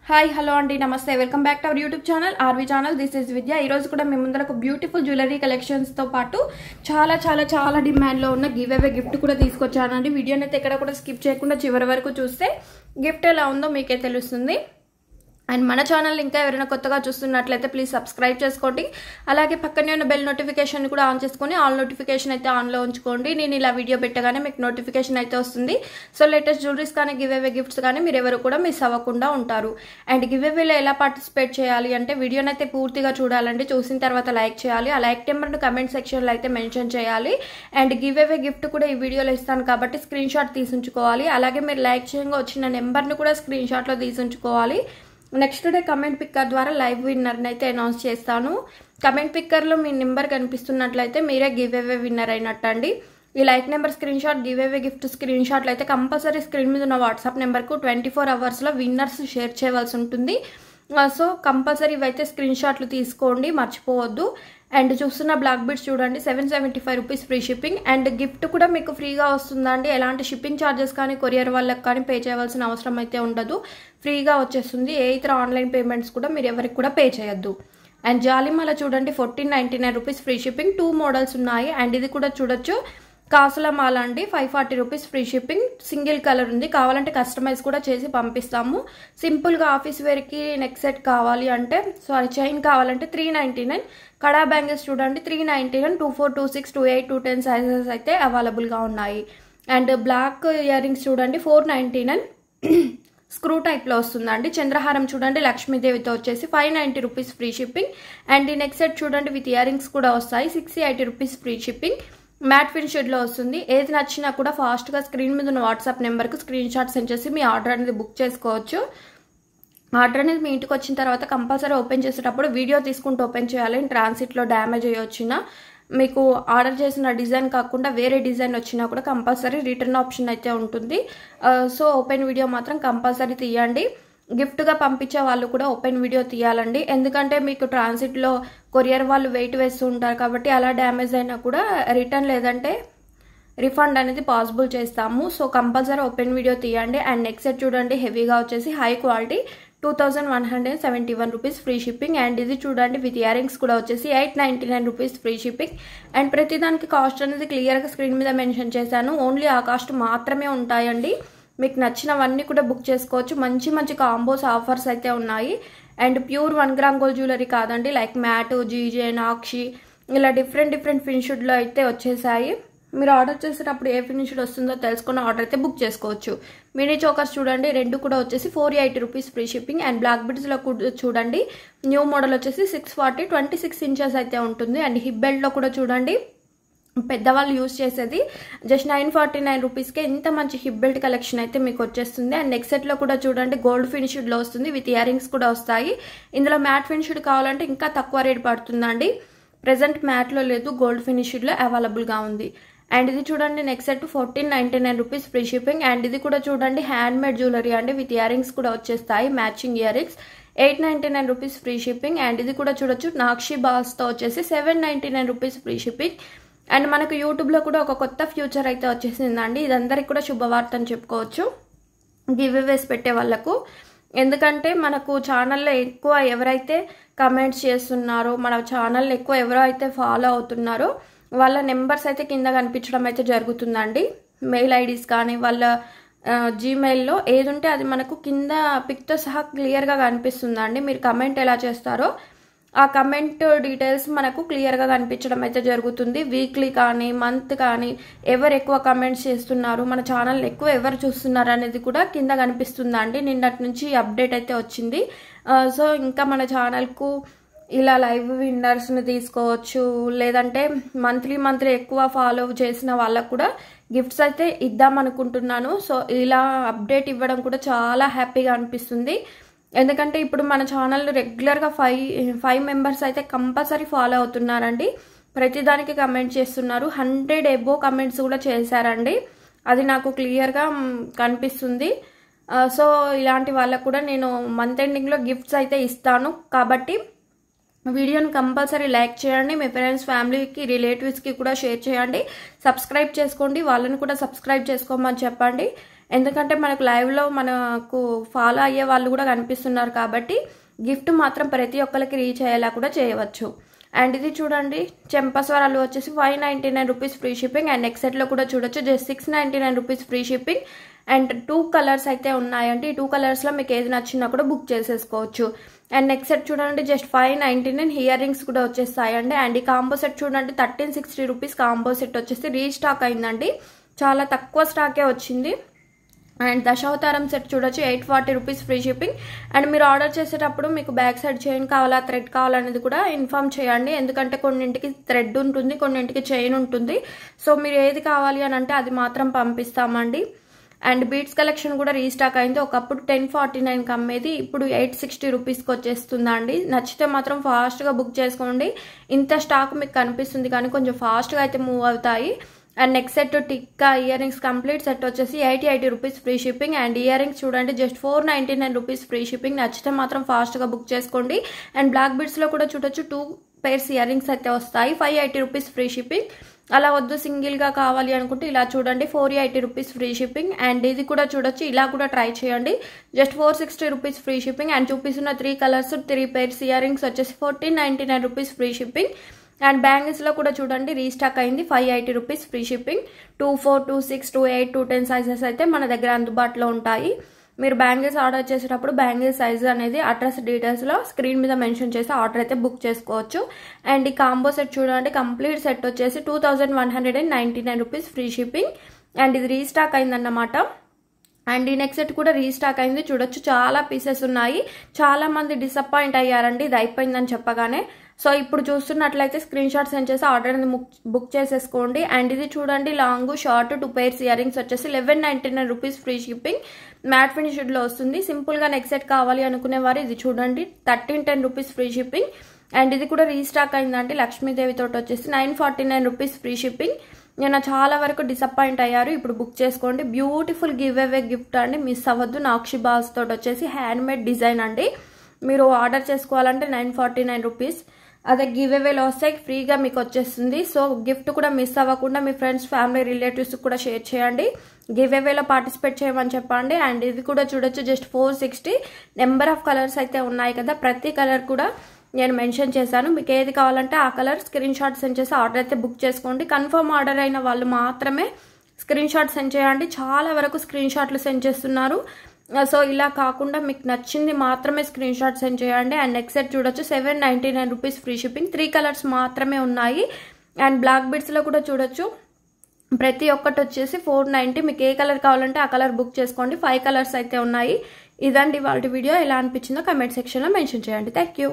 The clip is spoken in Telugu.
హాయ్ హలో అండి namaste welcome back to our YouTube channel R V channel. This is Vidya. ఈ రోజు కూడా మీ ముందర ఒక బ్యూటిఫుల్ జ్యువెలరీ కలెక్షన్స్ తో పాటు చాలా చాలా చాలా డిమాండ్ లో ఉన్న గివ్ అవే గిఫ్ట్ కూడా తీసుకొచ్చానండి. వీడియోని అయితే ఎక్కడ కూడా స్కిప్ చేయకుండా చివరి వరకు చూస్తే గిఫ్ట్ ఎలా ఉందో మీకే తెలుస్తుంది. అండ్ మన ఛానల్ ఇంకా ఎవరైనా కొత్తగా చూస్తున్నట్లయితే ప్లీజ్ సబ్స్క్రైబ్ చేసుకోండి. అలాగే పక్కనే ఉన్న బెల్ నోటిఫికేషన్ కూడా ఆన్ చేసుకొని ఆల్ నోటిఫికేషన్ అయితే ఆన్లో ఉంచుకోండి. నేను ఇలా వీడియో పెట్టగానే మీకు నోటిఫికేషన్ అయితే వస్తుంది. సో లేటెస్ట్ జ్యువెలరీస్ కానీ గివ్ అవే గిఫ్ట్స్ కానీ మీరు ఎవరు కూడా మిస్ అవ్వకుండా ఉంటారు. అండ్ గివ్ అవేలో ఎలా పార్టిసిపేట్ చేయాలి అంటే వీడియోని అయితే పూర్తిగా చూడాలండి. చూసిన తర్వాత లైక్ చేయాలి. ఆ లైక్ నెంబర్ను కమెంట్ సెక్షన్లో అయితే మెన్షన్ చేయాలి. అండ్ గివ్ అవే గిఫ్ట్ కూడా ఈ వీడియోలో ఇస్తాను కాబట్టి స్క్రీన్ షాట్ తీసుంచుకోవాలి. అలాగే మీరు లైక్ చేయంగా వచ్చిన నెంబర్ను కూడా స్క్రీన్ షాట్లో తీసుంచుకోవాలి. నెక్స్ట్ డే కమెంట్ పిక్కర్ ద్వారా లైవ్ విన్నర్ని అయితే అనౌన్స్ చేస్తాను. కమెంట్ పిక్కర్లో మీ నెంబర్ కనిపిస్తున్నట్లయితే మీరే గివ్ అవే విన్నర్ అయినట్టు అండి. ఈ like number screen shot give away gift screen షాట్లు అయితే కంపల్సరీ స్క్రీన్ మీద ఉన్న వాట్సాప్ నెంబర్కు 24 అవర్స్లో విన్నర్స్ షేర్ చేయవలసి ఉంటుంది. సో కంపల్సరీ ఇవైతే స్క్రీన్ షాట్లు తీసుకోండి, మర్చిపోవద్దు. అండ్ చూస్తున్న బ్లాక్ బీడ్స్ చూడండి, 775 rupees free shipping. And gift కూడా మీకు ఫ్రీగా వస్తుందండి. ఎలాంటి షిప్పింగ్ ఛార్జెస్ కానీ కొరియర్ వాళ్ళకి కానీ పే చేయవలసిన అవసరం అయితే ఉండదు, ఫ్రీగా వచ్చేస్తుంది. ఏ ఇతర ఆన్లైన్ పేమెంట్స్ కూడా మీరు ఎవరికి కూడా పే చేయొద్దు. అండ్ జాలిమాల చూడండి, 1499 రూపీస్ ఫ్రీ షిప్పింగ్. 2 మోడల్స్ ఉన్నాయి. అండ్ ఇది కూడా చూడొచ్చు, కాసుల మాల అండి, 540 rupees free shipping. Single colour ఉంది, కావాలంటే కస్టమైజ్ కూడా చేసి పంపిస్తాము. సింపుల్గా ఆఫీస్ వేర్కి నెక్ సెట్ కావాలి అంటే చైన్ కావాలంటే 399. కడా బ్యాంగిల్స్ చూడండి 399, 24, 26, 28, 210 సైజెస్ అయితే అవైలబుల్గా ఉన్నాయి. అండ్ బ్లాక్ ఇయర్ రింగ్స్ చూడండి 499 స్క్రూ టైప్లో వస్తుందండి. చంద్రహారం చూడండి లక్ష్మీదేవితో వచ్చేసి 590 రూపీస్ ఫ్రీ షిప్పింగ్. అండ్ ఈ నెక్ సెట్ చూడండి విత్ ఇయర్ రింగ్స్ కూడా వస్తాయి, 680 రూపీస్ ఫ్రీ షిప్పింగ్. మ్యాట్ ఫినిషెడ్లో వస్తుంది. ఏది నచ్చినా కూడా ఫాస్ట్గా స్క్రీన్ మీద ఉన్న వాట్సాప్ నెంబర్కి స్క్రీన్ షాట్ సెండ్ చేసి మీ ఆర్డర్ అనేది బుక్ చేసుకోవచ్చు. ఆర్డర్ అనేది మీ ఇంటికి వచ్చిన తర్వాత కంపల్సరీ ఓపెన్ చేసేటప్పుడు వీడియో తీసుకుంటూ ఓపెన్ చేయాలి. ట్రాన్సిట్లో డ్యామేజ్ అయ్యి వచ్చినా మీకు ఆర్డర్ చేసిన డిజైన్ కాకుండా వేరే డిజైన్ వచ్చినా కూడా కంపల్సరీ రిటర్న్ ఆప్షన్ అయితే ఉంటుంది. సో ఓపెన్ వీడియో మాత్రం కంపల్సరీ తీయండి. గిఫ్ట్గా పంపించే వాళ్ళు కూడా ఓపెన్ వీడియో తీయాలండి. ఎందుకంటే మీకు ట్రాన్సిట్లో కొరియర్ వాళ్ళు వెయిట్ వేస్తూ ఉంటారు కాబట్టి అలా డ్యామేజ్ అయినా కూడా రిటర్న్ లేదంటే రిఫండ్ అనేది పాసిబుల్ చేస్తాము. సో కంపల్సరీ ఓపెన్ వీడియో తీయండి. అండ్ నెక్స్ట్ సెట్ చూడండి హెవీగా వచ్చేసి high quality 2171 rupees free shipping. And ఇది చూడండి విత్ ఇయర్ రింగ్స్ కూడా వచ్చేసి 899 రూపీస్ ఫ్రీ షిప్పింగ్. అండ్ ప్రతిదానికి కాస్ట్ అనేది క్లియర్గా స్క్రీన్ మీద మెన్షన్ చేశాను. ఓన్లీ ఆ కాస్ట్ మాత్రమే ఉంటాయండి. మీకు నచ్చినవన్నీ కూడా బుక్ చేసుకోవచ్చు. మంచి మంచి కాంబోస్ ఆఫర్స్ అయితే ఉన్నాయి. And pure 1 gram gold jewellery కాదండి, లైక్ మ్యాట్, జీజే, నాక్షి ఇలా డిఫరెంట్ ఫినిష్డ్లో అయితే వచ్చేసాయి. మీరు ఆర్డర్ చేసేటప్పుడు ఏ ఫినిష్డ్ వస్తుందో తెలుసుకున్న ఆర్డర్ అయితే బుక్ చేసుకోవచ్చు. మినీ చోకర్స్ చూడండి, రెండు కూడా వచ్చేసి 480 rupees free shipping. And black బిడ్స్లో చూడండి న్యూ మోడల్ వచ్చేసి 640, 26 ఇంచెస్ అయితే ఉంటుంది. అండ్ హిప్ బెల్ట్లో కూడా చూడండి పెద్దవాళ్ళు యూజ్ చేసేది జస్ట్ 949 రూపీస్కే ఇంత మంచి హిప్ బెల్ట్ కలెక్షన్ అయితే మీకు వచ్చేస్తుంది. అండ్ నెక్స్ట్ సెట్లో కూడా చూడండి గోల్డ్ ఫినిష్డ్లో వస్తుంది, విత్ ఇయర్ రింగ్స్ కూడా వస్తాయి. ఇందులో మ్యాట్ ఫినిష్డ్ కావాలంటే ఇంకా తక్కువ రేట్ పడుతుందండి. ప్రెజెంట్ మ్యాట్లో లేదు, గోల్డ్ ఫినిష్డ్లో అవైలబుల్గా ఉంది. అండ్ ఇది చూడండి next set 1499 rupees free shipping. And ఇది కూడా చూడండి హ్యాండ్ మేడ్ జ్యువెలరీ అండి, విత్ ఇయర్ రింగ్స్ కూడా వచ్చేస్తాయి, matching ear rings, 899 rupees free shipping. And ఇది కూడా చూడొచ్చు నాక్షి బాల్స్తో వచ్చేసి 799 రూపీస్ ఫ్రీ షిప్పింగ్. అండ్ మనకు యూట్యూబ్లో కూడా ఒక కొత్త ఫ్యూచర్ అయితే వచ్చేసిందండి. ఇది అందరికి కూడా శుభవార్త అని చెప్పుకోవచ్చు గివ్ అవేస్ పెట్టే వాళ్ళకు. ఎందుకంటే మనకు ఛానల్లో ఎక్కువ ఎవరైతే కమెంట్స్ చేస్తున్నారో, మన ఛానల్లో ఎక్కువ ఎవరైతే ఫాలో అవుతున్నారో వాళ్ళ నెంబర్స్ అయితే కింద కనిపించడం అయితే జరుగుతుందండి. మెయిల్ ఐడీస్ కానీ వాళ్ళ జీమెయిల్లో ఏది ఉంటే అది మనకు కింద పిక్తో సహా క్లియర్గా కనిపిస్తుందండి. మీరు కమెంట్ ఎలా చేస్తారో ఆ కమెంట్ డీటెయిల్స్ మనకు క్లియర్గా కనిపించడం అయితే జరుగుతుంది. వీక్లీ కానీ మంత్ కానీ ఎవరు ఎక్కువ కమెంట్స్ చేస్తున్నారు, మన ఛానల్ ఎక్కువ ఎవరు చూస్తున్నారు అనేది కూడా కింద కనిపిస్తుందండి. నిన్నటి నుంచి అప్డేట్ అయితే వచ్చింది. సో ఇంకా మన ఛానల్కు ఇలా లైవ్ విన్నర్స్ని తీసుకోవచ్చు, లేదంటే మంత్లీ ఎక్కువ ఫాలో చేసిన వాళ్ళకు కూడా గిఫ్ట్స్ అయితే ఇద్దాం అనుకుంటున్నాను. సో ఇలా అప్డేట్ ఇవ్వడం కూడా చాలా హ్యాపీగా అనిపిస్తుంది. ఎందుకంటే ఇప్పుడు మన ఛానల్ రెగ్యులర్గా 5 మెంబర్స్ అయితే కంపల్సరీ ఫాలో అవుతున్నారండి. ప్రతిదానికి కమెంట్ చేస్తున్నారు, 100 ఎబో కమెంట్స్ కూడా చేశారండి. అది నాకు క్లియర్గా కనిపిస్తుంది. సో ఇలాంటి వాళ్ళకు కూడా నేను మంత్ ఎండింగ్లో గిఫ్ట్స్ అయితే ఇస్తాను. కాబట్టి వీడియోని కంపల్సరీ లైక్ చేయండి, మీ ఫ్రెండ్స్, ఫ్యామిలీకి, రిలేటివ్స్కి కూడా షేర్ చేయండి. సబ్స్క్రైబ్ చేసుకోండి, వాళ్ళని కూడా సబ్స్క్రైబ్ చేసుకోమని చెప్పండి. ఎందుకంటే మనకు లైవ్లో మనకు ఫాలో అయ్యే వాళ్ళు కూడా కనిపిస్తున్నారు కాబట్టి గిఫ్ట్ మాత్రం ప్రతి ఒక్కరికి రీచ్ అయ్యేలా కూడా చేయవచ్చు. అండ్ ఇది చూడండి చెంపస్వరాలు వచ్చేసి 599 rupees free shipping. And next సెట్లో కూడా చూడొచ్చు just 699 rupees free shipping. And 2 colours అయితే ఉన్నాయండి. ఈ 2 కలర్స్లో మీకు ఏది నచ్చినా కూడా బుక్ చేసేసుకోవచ్చు. అండ్ నెక్స్ట్ సెట్ చూడండి జస్ట్ 599 ఇయర్ రింగ్స్ కూడా వచ్చేస్తాయండి. అండ్ ఈ కాంబో సెట్ చూడండి 1360 రూపీస్ కాంబో సెట్ వచ్చేసి రీస్టాక్ అయిందండి. చాలా తక్కువ స్టాకే వచ్చింది. అండ్ దశావతారం సెట్ చూడొచ్చు 840 రూపీస్ ఫ్రీ షిప్పింగ్. అండ్ మీరు ఆర్డర్ చేసేటప్పుడు మీకు బ్యాక్ సైడ్ చైన్ కావాలా థ్రెడ్ కావాలనేది కూడా ఇన్ఫామ్ చేయండి. ఎందుకంటే కొన్నింటికి థ్రెడ్ ఉంటుంది, కొన్నింటికి చైన్ ఉంటుంది. సో మీరు ఏది కావాలి అని అంటే అది మాత్రం పంపిస్తామండి. అండ్ బీడ్స్ కలెక్షన్ కూడా రీస్టాక్ అయింది. ఒకప్పుడు 1049కి అమ్మేది ఇప్పుడు 860 రూపీస్కి వచ్చేస్తుందండి. నచ్చితే మాత్రం ఫాస్ట్గా బుక్ చేసుకోండి. ఇంత స్టాక్ మీకు కనిపిస్తుంది కానీ కొంచెం ఫాస్ట్గా అయితే మూవ్ అవుతాయి. And next set tikka ear rings complete set వచ్చేసి 80 rupees free shipping. And ear rings చూడండి జస్ట్ 499 రూపీస్ ఫ్రీ షిప్పింగ్. నచ్చితే మాత్రం ఫాస్ట్గా బుక్ చేసుకోండి. అండ్ బ్లాక్ బీడ్స్లో కూడా చూడొచ్చు 2 pairs ఇయర్ రింగ్స్ అయితే వస్తాయి 580 రూపీస్ ఫ్రీ షిప్పింగ్. అలా వద్దు సింగిల్గా కావాలి అనుకుంటే ఇలా చూడండి 480 రూపీస్ ఫ్రీ షిప్పింగ్. అండ్ ఇది కూడా చూడొచ్చు ఇలా కూడా ట్రై చేయండి just 460 rupees free shipping. And చూపిస్తున్న 3 కలర్స్ 3 pairs ఇయర్ రింగ్స్ వచ్చేసి 1499 రూపీస్ ఫ్రీ షిప్పింగ్. అండ్ బ్యాంగిల్స్లో కూడా చూడండి రీస్టాక్ అయింది 580 రూపీస్ ఫ్రీ షిప్పింగ్. 2, 4, 2, 6, 2, 8, 2, 10 సైజెస్ అయితే మన దగ్గర అందుబాటులో ఉంటాయి. మీరు బ్యాంగిల్స్ ఆర్డర్ చేసేటప్పుడు బ్యాంగిల్ సైజ్ అనేది అడ్రస్ డీటెయిల్స్లో స్క్రీన్ మీద మెన్షన్ చేసి ఆర్డర్ అయితే బుక్ చేసుకోవచ్చు. అండ్ ఈ కాంబో సెట్ చూడండి కంప్లీట్ సెట్ వచ్చేసి 2199 రూపీస్ ఫ్రీ షిప్పింగ్. అండ్ ఇది రీస్టాక్ అయిందన్నమాట. అండ్ ఈ నెక్స్ట్ సెట్ కూడా రీస్టాక్ అయింది చూడొచ్చు చాలా పీసెస్ ఉన్నాయి. చాలా మంది డిసప్పాయింట్ అయ్యారండి ఇది అయిపోయిందని చెప్పగానే. సో ఇప్పుడు చూస్తున్నట్లయితే స్క్రీన్ షాట్ సెండ్ చేసి ఆర్డర్ అనేది బుక్ చేసేసుకోండి. అండ్ ఇది చూడండి long short 2 pairs ear rings వచ్చేసి 1199 రూపీస్ ఫ్రీ షిప్పింగ్. మ్యాట్ ఫినిష్డ్లో వస్తుంది. సింపుల్గా నెక్స్ట్ సెట్ కావాలి అనుకునేవారు ఇది చూడండి 1310 రూపీస్ ఫ్రీ షిప్పింగ్. అండ్ ఇది కూడా రీస్టాక్ అయిందండి లక్ష్మీదేవి తోటి వచ్చేసి 949 రూపీస్ ఫ్రీ షిప్పింగ్. నేను చాలా వరకు డిసప్పాయింట్ అయ్యారు. ఇప్పుడు బుక్ చేసుకోండి. బ్యూటిఫుల్ గివ్ అవే గిఫ్ట్ అండి మిస్ అవ్వద్దు. నాక్షి బాల్స్ తోటి వచ్చేసి హ్యాండ్ మేడ్ డిజైన్ అండి. మీరు ఆర్డర్ చేసుకోవాలంటే 949 రూపీస్. అదే గివ్ అవేలో వస్తే ఫ్రీగా మీకు వచ్చేస్తుంది. సో గిఫ్ట్ కూడా మిస్ అవ్వకుండా మీ ఫ్రెండ్స్ ఫ్యామిలీ రిలేటివ్స్ కూడా షేర్ చేయండి. గివ్ అవేలో పార్టిసిపేట్ చేయమని చెప్పండి. అండ్ ఇది కూడా చూడొచ్చు జస్ట్ 460 నెంబర్ ఆఫ్ కలర్స్ అయితే ఉన్నాయి కదా. ప్రతి కలర్ కూడా నేను మెన్షన్ చేశాను. మీకు ఏది కావాలంటే ఆ కలర్ స్క్రీన్ షాట్ సెండ్ చేసి ఆర్డర్ అయితే బుక్ చేసుకోండి. కన్ఫర్మ్ ఆర్డర్ అయిన వాళ్ళు మాత్రమే స్క్రీన్ షాట్ సెండ్ చేయండి. చాలా వరకు స్క్రీన్ షాట్లు సెండ్ చేస్తున్నారు. సో ఇలా కాకుండా మీకు నచ్చింది మాత్రమే స్క్రీన్ షాట్ సెండ్ చేయండి. అండ్ నెక్స్ట్ సెట్ చూడొచ్చు 799 రూపీస్ ఫ్రీ షిప్పింగ్. 3 కలర్స్ మాత్రమే ఉన్నాయి. అండ్ బ్లాక్ బీడ్స్లో కూడా చూడొచ్చు ప్రతి ఒక్కటి వచ్చేసి 490. మీకు ఏ కలర్ కావాలంటే ఆ కలర్ బుక్ చేసుకోండి. 5 కలర్స్ అయితే ఉన్నాయి. ఇదండి వాళ్ళ వీడియో. ఎలా అనిపించిందో కమెంట్ సెక్షన్లో మెన్షన్ చేయండి. Thank you.